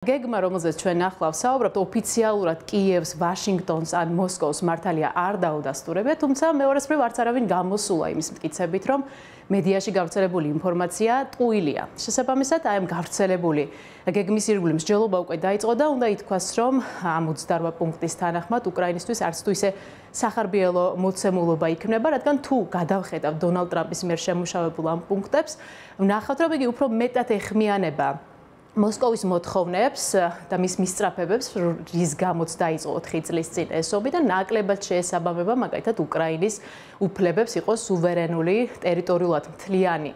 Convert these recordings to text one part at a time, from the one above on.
გეგმა, რომელზეც ჩვენ ახლა ვსაუბრობთ, ოფიციალურად კიევს, ვაშინგტონს ან მოსკოვს მართალია არ დაუდასტურებია, თუმცა მეორეს მხრივ არც არავინ გამოსულა იმის მტკიცებით, რომ მედიაში გავრცელებული ინფორმაცია ტყუილია. შესაბამისად, აი ამ გავრცელებული გეგმის ირგვლივ მსჯელობა უკვე დაიწყო და უნდა ითქვას, რომ ამ 28 პუნქტის თანახმად უკრაინისთვის არც თუ ისე სახარბიელო მოცემულობა იქნება, რადგან თუ გადავხედავ დონალდ ტრამპის მიერ შემუშავებულ ამ პუნქტებს, ვნახავთ, რომ იგი უფრო მეტად ეხმიანება მოსკოვის მოთხოვნებს და მის მისწრაფებებს, რის გამოც დაიწყო 4 წლის წინ ესობი და ნაკლებად შეესაბამება მაგალითად უკრაინის უფლებებს იყოს სუვერენული, ტერიტორიულად მთლიანი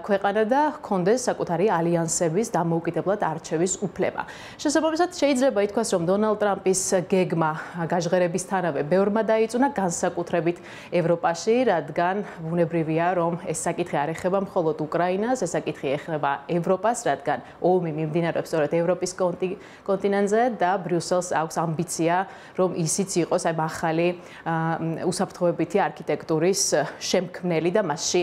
ქვეყანა და ჰქონდეს საკუთარი ალიანსების დამოუკიდებლად არჩევის უფლება. შესაბამისად, შეიძლება ითქვას, რომ დონალდ ტრამპის გეგმა გაჟღერებისთანავე ბევრმა დაიწუნა, განსაკუთრებით ევროპაში, რადგან ბუნებრივია, რომ ეს საკითხი არ ეხება მხოლოდ უკრაინას, ეს საკითხი ეხება ევროპას, რადგან ომი მიმდინარეობს სწორედ ევროპის კონტინენტზე და ბრიუსელს აქვს ამბიცია, რომ ისიც იყოს აი ახალი უსაფრთხოებითი არქიტექტურის შემქმნელი და მასში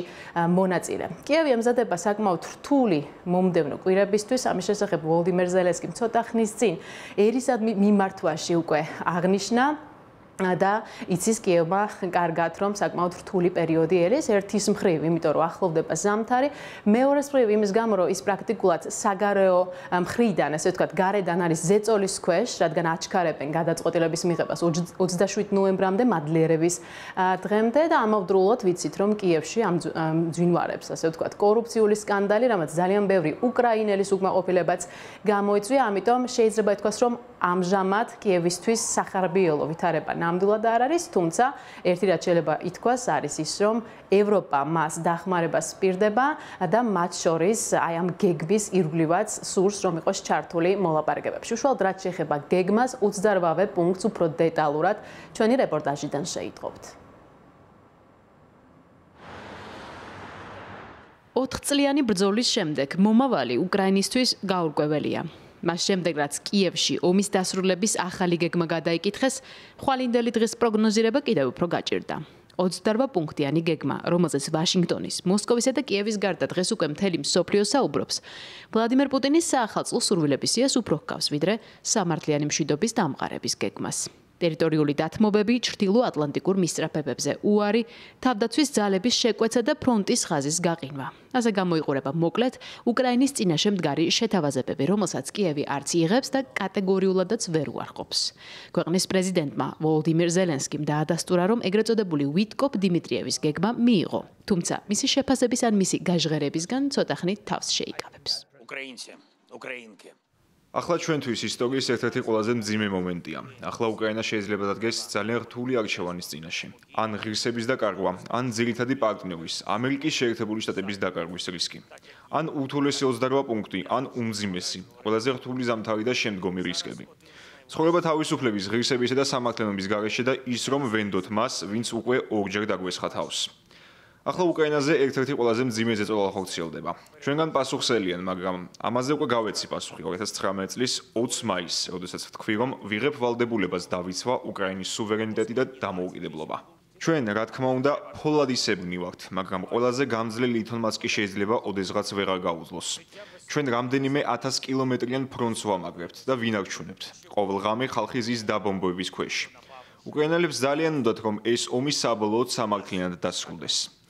მონაწილე. კიევი ემზადება საკმაოდ რთული მომდევნო კვირებისთვის, ამის შესახებ ვოლოდიმერ ზელენსკიმ ცოტა ხნის წინ ერისად მიმართვაში უკვე აღნიშნა და იცის კიევმა კარგად, რომ საკმაოდ რთული პერიოდი ელის ერთის მხრივ, იმიტომ რომ ახლოვდება ზამთარი, მეორეს მხრივ იმის გამო, რომ ის პრაქტიკულად საგარეო მხრიდან, ასე ვთქვათ, გარედან არის ზეწოლის ქვეშ, რადგან აჩქარებენ გადაწყვეტილების მიღებას 27 ნოემბრამდე მადლიერების დღემდე და ამავდროულად ვიცით, რომ კიევში ამ მძვინვარებს, ასე ვთქვათ, კორუფციული სკანდალი, რამაც ძალიან ბევრი უკრაინელის უკმაყოფილებაც გამოიწვია, ამიტომ შეიძლება ითქვას, რომ ამჟამად კიევისთვის სახარბიელო ვითარება ნამდვილად არ არის, თუმცა ერთი რაც შეიძლება ითქვას არის ის, რომ ევროპა მას დახმარებას სპირდება და მათ შორის აი ამ გეგმის ირგვლივაც სურს, რომ იყოს ჩართული მოლაპარაკებებში. უშუალოდ რაც შეეხება გეგმას, 28 პუნქტს უფრო დეტალურად ჩვენი რეპორტაჟიდან შეიტყობთ. 4 წლიანი ბრძოლის შემდეგ მომავალი უკრაინისთვის გაურკვეველია. მას შემდეგ, რაც კიევში ომის დასრულების ახალი გეგმა გადაიკითხეს, ხვალინდელი დღის პროგნოზირება კიდევ უფრო გაჭირდა. 28 პუნქტიანი გეგმა, რომელზეც ვაშინგტონის, მოსკოვისა და კიევის გარდა დღეს უკვე მთელი მსოფლიო საუბრობს, ვლადიმერ პუტინის საახალწლო სურვილების სიას უფრო ჰგავს, ვიდრე სამართლიანი მშვიდობის დამყარების გეგმას. ტერიტორიული დათმობები, ჩრდილო-ატლანტიკურ მისწრაფებებზე უარი, თავდაცვის ძალების შეკვეცა და ფრონტის ხაზის გაყინვა. ასე გამოიყურება მოკლედ უკრაინის წინაშე მდგარი შეთავაზებები, რომელსაც კიევი არც იღებს და კატეგორიულადაც ვერ უარყოფს. ქვეყნის პრეზიდენტმა ვოლოდიმერ ზელენსკიმ დაადასტურა, რომ ეგრეთ წოდებული ვიტკოპ დიმიტრიევის გეგმა მიიღო, თუმცა მისი შეფასების ან მისი გაჟღერებისგან ცოტა ხნით თავს შეიკავებს. ახლა ჩვენთვის ისტორიის ერთ-ერთი ყველაზე მძიმე მომენტია. ახლა უკრაინა შეიძლება დადგეს ძალიან რთული არჩევანის წინაშე. ან ღირსების დაკარგვა, ან ძირითადი პარტნიორის, ამერიკის შეერთებული შტატების დაკარგვის რისკი. ან უთულესი 28 პუნქტი, ან უმძიმესი, ყველაზე რთული ზამთარი და შემდგომი რისკები. ცხოვრება თავისუფლების, ღირსებისა და სამართლიანობის გარეშე და ის რომ ვენდოთ მას, ვინც უკვე ორჯერ დაგვესხა თავს. ახლა უკრაინაზე ერთ-ერთი ყველაზე მძიმე ზეწოლა ხორციელდება. ჩვენგან პასუხსელიან, მაგრამ ამაზე უკვე გავეცი პასუხი 2019 წლის 20 მაისს, როდესაც ვთქვი, რომ ვიღებ ვალდებულებას დავიცვა უკრაინის სუვერენიტეტი და დამოუკიდებლობა. ჩვენ, რა თქმა უნდა, ფოლადისებნი ვართ, მაგრამ ყველაზე გამძლე ლითონმაც კი შეიძლება ოდესღაც ვეღარ გაუძლოს. ჩვენ რამდენიმე 1000 კილომეტრიან ფრონტს ვამაგრებთ და ვინარჩუნებთ. ყოველ ღამე ხალხი ზის დაბომბვების ქვეშ. უკრაინელებს ძალიან უნდათ, რომ ეს ომი საბოლოოდ სამართლიანად დასრულდეს.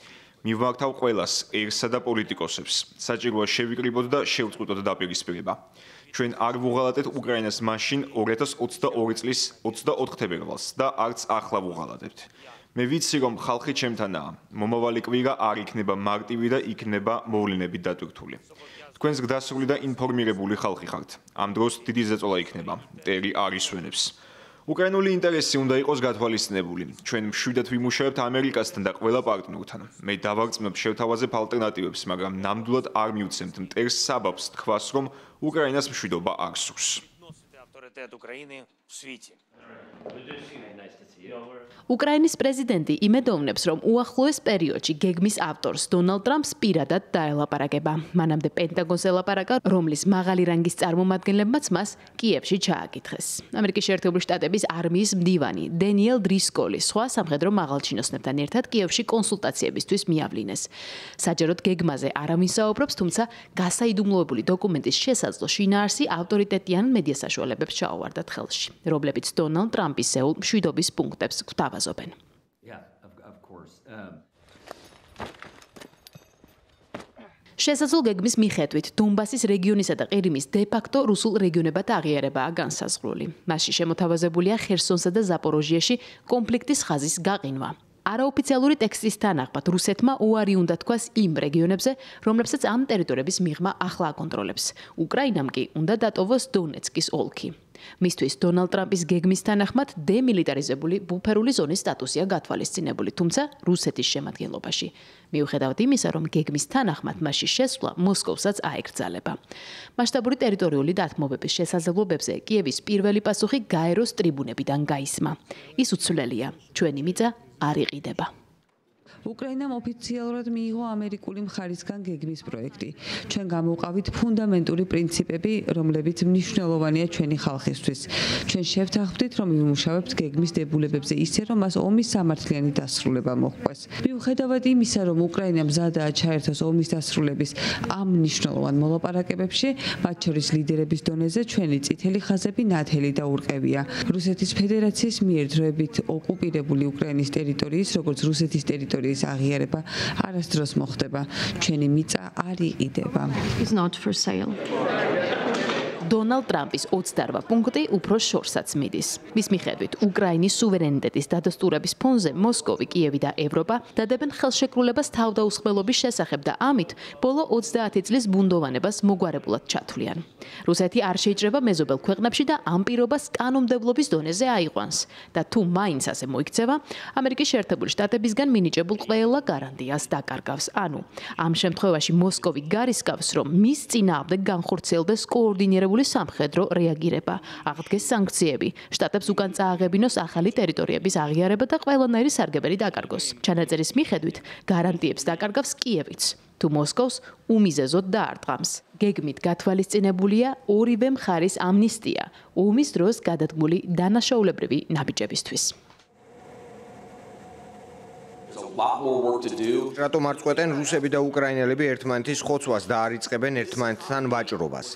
მივმართავ ყველას, ერსა და პოლიტიკოსებს. საჭიროა შევიკრიბოთ და შევწყვიტოთ დაპირისპირება. ჩვენ არ ვუღალატეთ უკრაინას მაშინ 2022 წლის 24 თებერვალს და არც ახლა ვუღალატებთ. მე ვიცი, რომ ხალხი ჩემთანაა. მომავალი კვირა არ იქნება მარტივი და იქნება მოვლენებით დატვირთული. თქვენს გდასრული და ინფორმირებული ხალხი ხართ. ამ დროს დიდი ზეწოლა იქნება. მტერი არ ისვენებს. უკრაინული ინტერესი უნდა იყოს გათვალისწინებული. ჩვენ მშვიდად ვიმუშავებთ ამერიკასთან და ყველა პარტნიორთან. მე დავარწმუნებ შევთავაზებ ალტერნატივებს, მაგრამ ნამდვილად არ მივცემთ მტერს საბაბს თქვას, რომ უკრაინას მშვიდობა არ სურს. უკრაინის პრეზიდენტი იმედოვნებს, რომ უახლოეს პერიოდში გეგმის ავტორს დონალდ ტრამპს პირადად დაელაპარაკება. მანამდე პენტაგონს ელაპარაკა, რომლის მაღალი რანგის წარმომადგენლებმაც მას კიევში ჩააკითხეს. ამერიკის შეერთებული შტატების არმიის მდივანი დენიელ დრისკოლი სხვა სამხედრო მაღალჩინოსნებთან ერთად კიევში კონსულტაციებისთვის მიავლინეს. საჯაროდ გეგმაზე არავინ საუბრობს, თუმცა გასაიდუმლოებული დოკუმენტის შესაძლო შინაარსი ავტორიტეტიან მედია საშუალებებს ჩაუვარდათ ხელში, რომლებიც დონალდ ტრამპისეულ მშვიდობის პუნქტებს გვთავაზობენ. შესაძლო გეგმის მიხედვით დონბასის რეგიონისა და ყირიმის დე-ფაქტო რუსულ რეგიონებად აღიარებაა განსაზღვრული. მასში შემოთავაზებულია ხერსონსა და ზაპოროჟიაში კონფლიქტის ხაზის გაყინვა. არაოფიციალური ტექსტის თანახმად რუსეთმა უარი უნდა თქვას იმ რეგიონებზე, რომლებსაც ამ ტერიტორიების მიღმა ახლა აკონტროლებს. უკრაინამ კი უნდა დატოვოს დონეცკის ოლქი. მისთვის დონალდ ტრამპის გეგმის თანახმად დემილიტარიზებული ბუფერული ზონის სტატუსია გათვალისწინებული, თუმცა რუსეთის შემადგენლობაში. მიუხედავად იმისა, რომ გეგმის თანახმად მასში შესვლა მოსკოვსაც აეკრძალება. მასშტაბური ტერიტორიული დათმობების შესაძლებლობებზე კიევის პირველი პასუხი გაეროს ტრიბუნებიდან გაისმა. ის უცვლელია, ჩვენი მიწა არ იყიდება. უკრაინამ ოფიციალურად მიიღო ამერიკული მხარისგან გეგმის პროექტი. ჩვენ გამოვყავით ფუნდამენტური პრინციპები, რომლებიც მნიშვნელოვანია ჩვენი ხალხისთვის. ჩვენ შევთანხმდით, რომ ვიმუშავებთ გეგმის დებულებებზე ისე, რომ მას ომის სამართლიანი დასრულება მოჰყვეს. მიუხედავად იმისა, რომ უკრაინა მზადაა ჩაერთოს ომის დასრულების ამ მნიშვნელოვან მოლაპარაკებებში, მათ შორის ლიდერების დონეზე ჩვენი წითელი ხაზები ნათელი და ურყევია. რუსეთის ფედერაციის მიერ დროებით ოკუპირებული უკრაინის ტერიტორიის, როგორც რუსეთის ტერიტორიის აღიარება არასდროს მოხდება. ჩვენი მიწა არ იყიდება. დონალდ ტრამპის 28 პუნქტი უფრო შორსაც მიდის. მის მიხედვით, უკრაინის სუვერენიტეტის დადასტურების ფონზე მოსკოვი, კიევი და ევროპა დადებენ ხელშეკრულებას თავდაუსხმელობის შესახებ და ამით ბოლო 20 წლის ბუნდოვანებას მოგვარებულად ჩათვლიან. რუსეთი არ შეიძლება მეზობელ ქვეყნებში და ამ პირობას კანონმდებლობის დონეზე აიყვანს და თუ მაინც ასე მოიქცევა, ამერიკის შეერთებული შტატებისგან მინიჭებულ ყველა გარანტიას დაკარგავს. ანუ, ამ შემთხვევაში მოსკოვი გარისკავს, რომ მის წინააღმდეგ განხორციელდეს კოორდინირებული სამხედრო რეაგირება, აღდგეს სანქციები, შტატებს უკან წააღებინოს ახალი ტერიტორიების აღიარება და ყველანაირი სარგებელი დაკარგოს. ჩანაწერის მიხედვით, გარანტიებს დაკარგავს კიევიც, თუ მოსკოვს უმიზეზოდ დაარტყამს. გეგმით გათვალისწინებულია ორივე მხარის ამნისტია, ომის დროს გადადგმული დანაშაულებრივი ნაბიჯებისთვის. რატომ არ წყვეტენ რუსები და უკრაინელები ერთმანეთის ხოცვას და არ იწყებენ ერთმანეთთან ვაჭრობას?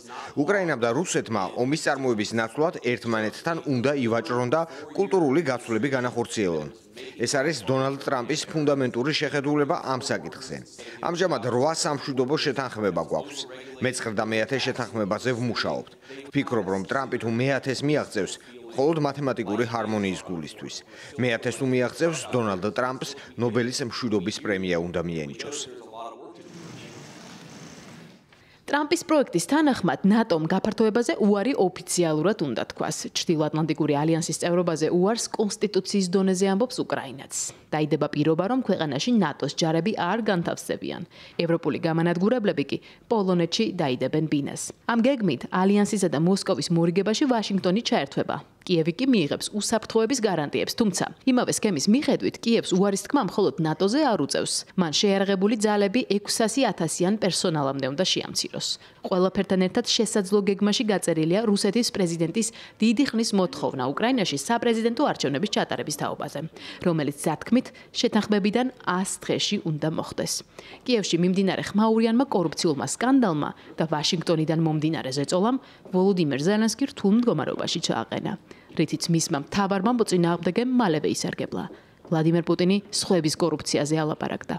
უკრაინამ და რუსეთმა ომის წარმოების ნაცვლად ერთმანეთთან უნდა ივაჭრონ და კულტურული გაცვლები განახორციელონ. ეს არის დონალდ ტრამპის ფუნდამენტური შეხედულება ამ საკითხზე. ამჟამად 8 სამშვიდობო შეთანხმება გვაქვს. მე-9 და მე-10 შეთანხმებაზე ვმუშაობთ. ვფიქრობ, რომ ტრამპი თუ მე-10-ს მიაღწევს, მხოლოდ მათემატიკური ჰარმონიის გულისთვის. მე-10-ს თუ მიაღწევს, დონალდ ტრამპს ნობელის მშვიდობის პრემია უნდა მიენიჭოს. ტრამპის პროექტის თანახმად ნატომ გაფართოებაზე უარი ოფიციალურად უნდა თქვას. ჩრდილოატლანტიკური ალიანსის წევრობაზე უარს კონსტიტუციის დონეზე ამბობს უკრაინაც. დაიდება პირობა, რომ ქვეყანაში ნატოს ჯარები არ განთავსებიან. ევროპული გამანადგურებლები კი პოლონეთში დაიდებენ ბინას. ამ გეგმით ალიანსისა და მოსკოვის მორიგებაში ვაშინგტონი ჩაერთვება. კიევი კი მიიღებს უსაფრთხოების გარანტიებს, თუმცა იმავე სქემის მიხედვით კიევს უარის თქმა მხოლოდ ნატოზე არ უწევს. მან შეიარაღებული ძალები 600,000-იან პერსონალამდე უნდა შეამციროს. ყველაფერთან ერთად შესაძლო გეგმაში გაწერილია რუსეთის პრეზიდენტის დიდი ხნის მოთხოვნა უკრაინაში საპრეზიდენტო არჩევნების ჩატარების თაობაზე, რომელიც სათქმით შეთანხმებიდან 100 დღეში უნდა მოხდეს. კიევში მიმდინარე ხმაურიანმა კორუფციულმა სკანდალმა და ვაშინგტონიდან მომდინარე ზეწოლამ ვოლოდიმირ ზელენსკი რთულ მდგომარეობაში ჩააყენა. რითიც მისმა მთავარმა მოწინააღმდეგემ მალევე ისარგებლა. ვლადიმერ პუტინი სხვების კორუფციაზე ალაპარაკდა.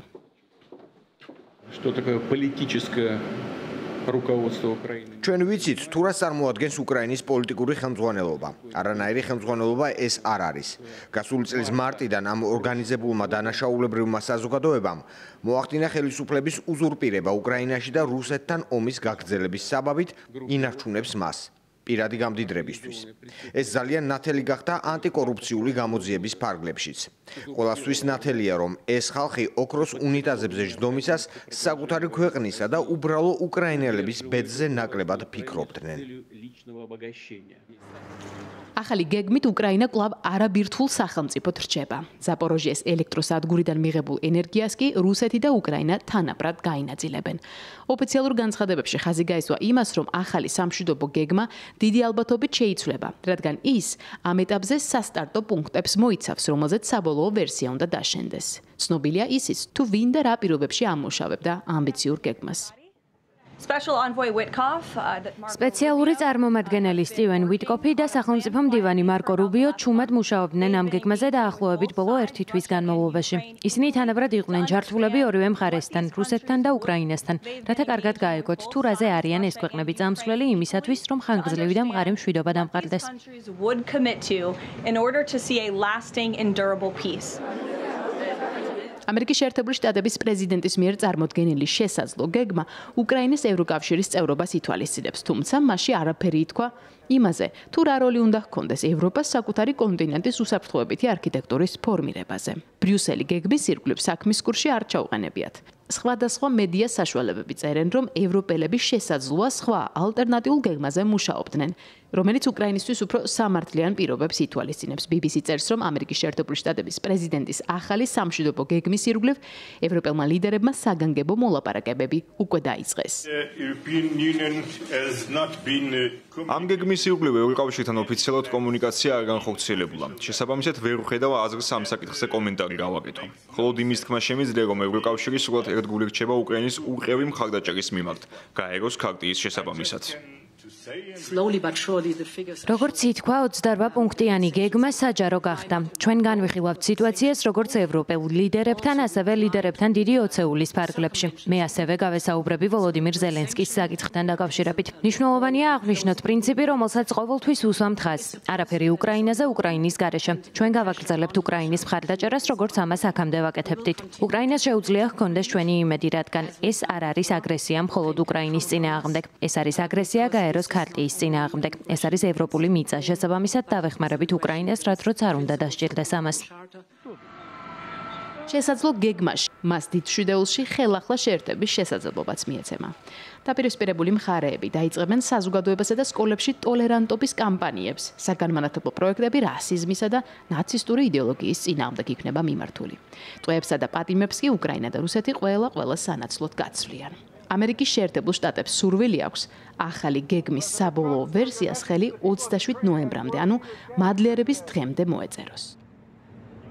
ჩვენ ვიცით, თუ რას წარმოადგენს უკრაინის პოლიტიკური ხელმძღვანელობა. არანაირი ხელმძღვანელობა ეს არ არის. გასული წლის მარტიდან ამ ორგანიზებულმა დანაშაულებრივმა საზოგადოებამ მოახდინა ხელისუფლების უზურპირება უკრაინაში და რუსეთთან ომის გაგრძელების საბაბით ინარჩუნებს მას. პირადი გამდიდრებისთვის. ეს ძალიან ნათელი გახდა ანტიკორუფციული გამოძიების ფარგლებშიც. ყველასთვის ნათელია, რომ ეს ხალხი ოქროს უნიტაზებზე ჯდომისას საკუთარი ქვეყნისა და უბრალო უკრაინელების ბედზე ნაკლებად ფიქრობდნენ. ახალი გეგმით უკრაინა კვლავ არაბირთვულ სახელმწიფოდ რჩება. ზაპოროჟიეს ელექტროსადგურიდან მიღებულ ენერგიას კი რუსეთი და უკრაინა თანაბრად გაინაწილებენ. ოფიციალურ განცხადებებში ხაზი გაისვა იმას, რომ ახალი სამშვიდობო გეგმა დიდი ალბათობით შეიცვლება, რადგან ის ამ ეტაპზე სასტარტო პუნქტებს მოიცავს, რომელზეც საბოლოო ვერსია უნდა დაშენდეს. ცნობილია ისიც, თუ ვინ და რა პირობებში ამუშავებდა ამბიციურ გეგმას. სპეციალური წარმომადგენელი სტივენ ვიტკოფი და სახელმწიფო მდივანი მარკო რუბიო ჩუმად მუშაობდნენ ამ გეგმაზე დაახლოებით ბოლო 1 თვის განმავლობაში. ისინი თანაბრად იყვნენ ჯართულები ორივე მხარესთან, რუსეთთან და უკრაინასთან, რათა კარგად გაეგოთ თუ რაზე არიან ეს ქვეყნები წამსვლელი იმისათვის, რომ ხანგრძლივი და მყარი მშვიდობა დამყარდეს. ამერიკის შეერთებული შტატების პრეზიდენტის მიერ წარმოდგენილი შესაძლო გეგმა უკრაინის ევროკავშირის წევრობას ითვალისწინებს, თუმცა მასში არაფერი ითქვა იმაზე, თუ რა როლი უნდა ჰქონდეს ევროპას საკუთარი კონტინენტის უსაფრთხოებითი არქიტექტურის ფორმირებაზე. ბრიუსელი გეგმის ირგვლივ საქმის კურსში არ ჩაუყენებიათ. სხვადასხვა მედია საშუალებები წერენ, რომ ევროპელები შესაძლოა სხვა ალტერნატიულ გეგმაზე მუშაობდნენ, რომელიც უკრაინისთვის უფრო სამართლიან პირობებს ითვალისწინებს. BBC წერს, რომ ამერიკის შეერთებული შტატების პრეზიდენტის ახალი სამშვიდობო გეგმის ირგვლივ ევროპელმა ლიდერებმა საგანგებო მოლაპარაკებები უკვე დაიწყეს. ამ გეგმის ირგვლივ ევროკავშირთან ოფიციალურად კომუნიკაცია არ განხორციელებულა. შესაბამისად, ვერ ვხედავ აზრს ამ საკითხზე კომენტარი გავაკეთო. მხოლოდ იმის თქმა შემიძლია, რომ ევროკავშირი სრულად ერთგული რჩება უკრაინის უყევი მხარდაჭერის მიმართ, გაეროს ქარტიის შესაბამისად. როგორც ითქვა, 28 პუნქტიანი გეგმა საჯარო გახდა. ჩვენ განვიხილავთ სიტუაციას როგორც ევროპელ ლიდერებთან, ასევე ლიდერებთან დიდი ოცეულის ფარგლებში. მე ასევე გავესაუბრები ვოლოდიმირ ზელენსკის საკითხთან დაკავშირებით. მნიშვნელოვანია აღნიშნოთ პრინციპი, რომელსაც ყოველთვის უსვამთ ხაზს. არაფერი უკრაინაზე, უკრაინის გარეშე. ჩვენ გავაგრძელებთ უკრაინის მხარდაჭერას, როგორც ამას აქამდე ვაკეთებდით. უკრაინას შეუძლია ჰქონდეს ჩვენი იმედი, რადგან ეს არ არის აგრესია მხოლოდ უკრაინის წინააღმდეგ. ეს არის აგრესია გაეროს ქარტიის წინააღმდეგ. ეს არის ევროპული მიწა. შესაბამისად, დავეხმარებით უკრაინას, რაც როც არ უნდა დასჭირდეს ამას. შესაძლო გეგმაში მას დიდ მშვიდეულში ხელახლა შეერთების შესაძლებლობაც მიეცემა. დაპირისპირებული მხარეები დაიწყებენ საზოგადოებასა და სკოლებში ტოლერანტობის კამპანიებს. საგანმანათლებლო პროექტები რასიზმისა და ნაცისტური იდეოლოგიის წინააღმდეგ იქნება მიმართული. ტყვეებსა და პატიმებს კი უკრაინა და რუსეთი ყველა სანაცვლოდ გაცვლიან. ამერიკის შეერთებულ შტატებს სურვილი აქვს ახალი გეგმის საბოლოო ვერსიას ხელი 27 ნოემბრამდე, ანუ მადლიერების დღემდე მოეწეროს.